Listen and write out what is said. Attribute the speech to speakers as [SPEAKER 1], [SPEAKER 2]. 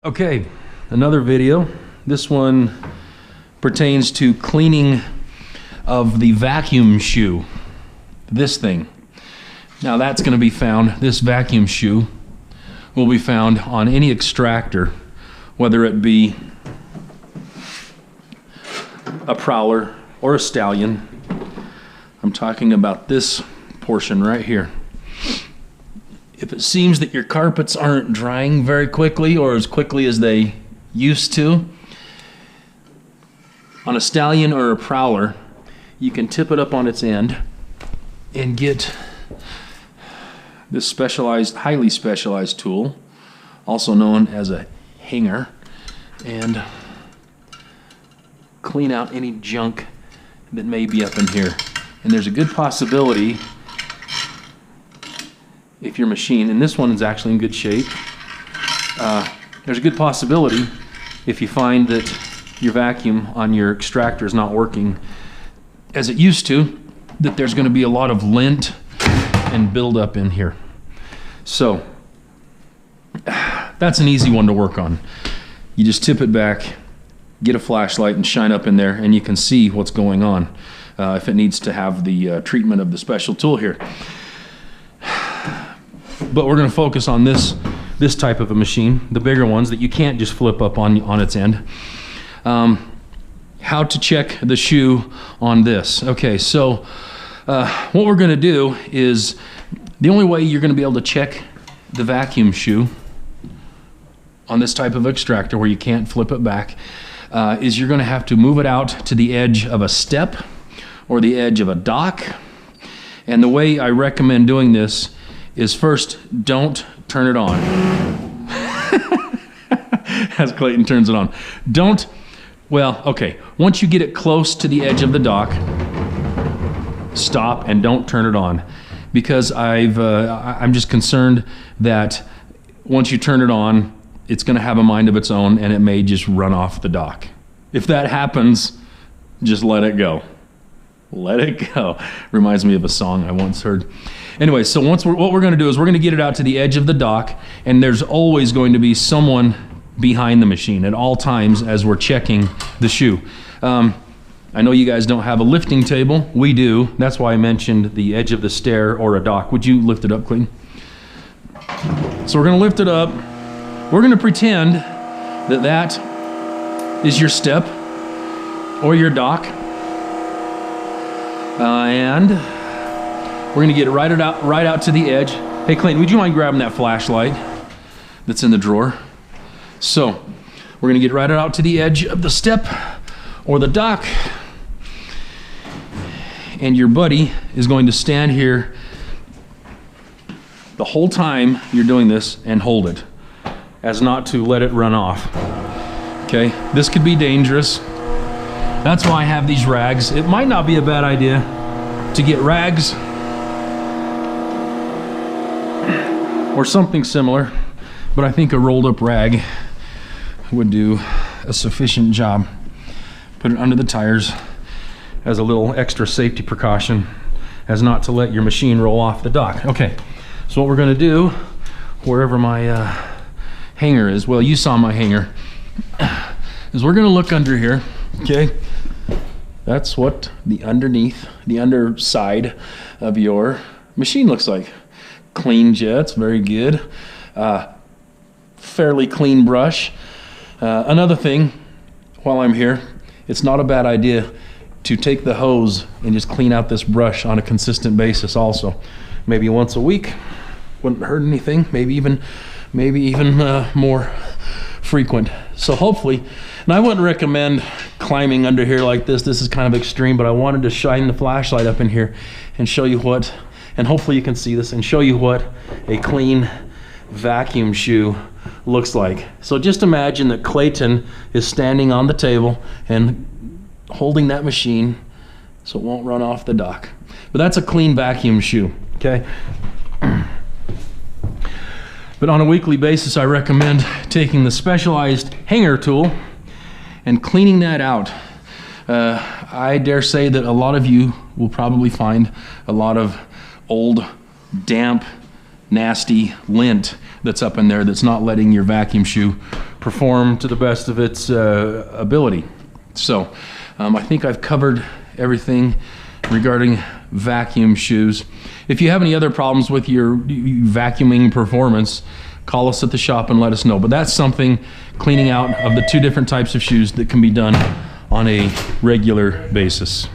[SPEAKER 1] Okay, another video. This one pertains to cleaning of the vacuum shoe. This thing. Now that's going to be found, this vacuum shoe will be found on any extractor, whether it be a prowler or a stallion. I'm talking about this portion right here. If it seems that your carpets aren't drying very quickly or as quickly as they used to, on a stallion or a prowler, you can tip it up on its end and get this specialized, highly specialized tool, also known as a hanger, and clean out any junk that may be up in here. And there's a good possibility, if your machine, and this one is actually in good shape, there's a good possibility if you find that your vacuum on your extractor is not working as it used to, that there's going to be a lot of lint and buildup in here. So that's an easy one to work on. You just tip it back, get a flashlight and shine up in there, and you can see what's going on if it needs to have the treatment of the special tool here. But we're going to focus on this type of a machine, the bigger ones that you can't just flip up on its end. How to check the shoe on this. Okay, so what we're going to do is, the only way you're going to be able to check the vacuum shoe on this type of extractor where you can't flip it back is you're going to have to move it out to the edge of a step or the edge of a dock. And the way I recommend doing this is, first, don't turn it on. As Clayton turns it on. Once you get it close to the edge of the dock, stop and don't turn it on. Because I'm just concerned that once you turn it on, it's going to have a mind of its own and it may just run off the dock. If that happens, just let it go. Let it go. Reminds me of a song I once heard. Anyway, so what we're going to do is we're going to get it out to the edge of the dock, and there's always going to be someone behind the machine at all times as we're checking the shoe. I know you guys don't have a lifting table. We do. That's why I mentioned the edge of the stair or a dock. Would you lift it up, Clayton? So we're going to lift it up. We're going to pretend that that is your step or your dock. And we're going to get it right out to the edge. Hey, Clayton, would you mind grabbing that flashlight that's in the drawer? So we're going to get right out to the edge of the step or the dock. And your buddy is going to stand here the whole time you're doing this and hold it, as not to let it run off. Okay, this could be dangerous. That's why I have these rags. It might not be a bad idea to get rags or something similar, but I think a rolled up rag would do a sufficient job. Put it under the tires as a little extra safety precaution, as not to let your machine roll off the dock. Okay, so what we're going to do, wherever my hanger is, well, you saw my hanger, is we're going to look under here. Okay, that's what the underside of your machine looks like. Clean jets, very good. Fairly clean brush. Another thing, while I'm here, it's not a bad idea to take the hose and just clean out this brush on a consistent basis also. Maybe once a week, wouldn't hurt anything. Maybe even more frequent. So hopefully, and I wouldn't recommend climbing under here like this. This is kind of extreme, but I wanted to shine the flashlight up in here and show you what, and hopefully you can see this, and show you what a clean vacuum shoe looks like. So just imagine that Clayton is standing on the table and holding that machine so it won't run off the dock. But that's a clean vacuum shoe, okay? But on a weekly basis, I recommend taking the specialized hanger tool and cleaning that out. I dare say that a lot of you will probably find a lot of old, damp, nasty lint that's up in there that's not letting your vacuum shoe perform to the best of its ability. So I think I've covered everything regarding vacuum shoes. If you have any other problems with your vacuuming performance, call us at the shop and let us know. But that's something, cleaning out of the two different types of shoes, that can be done on a regular basis.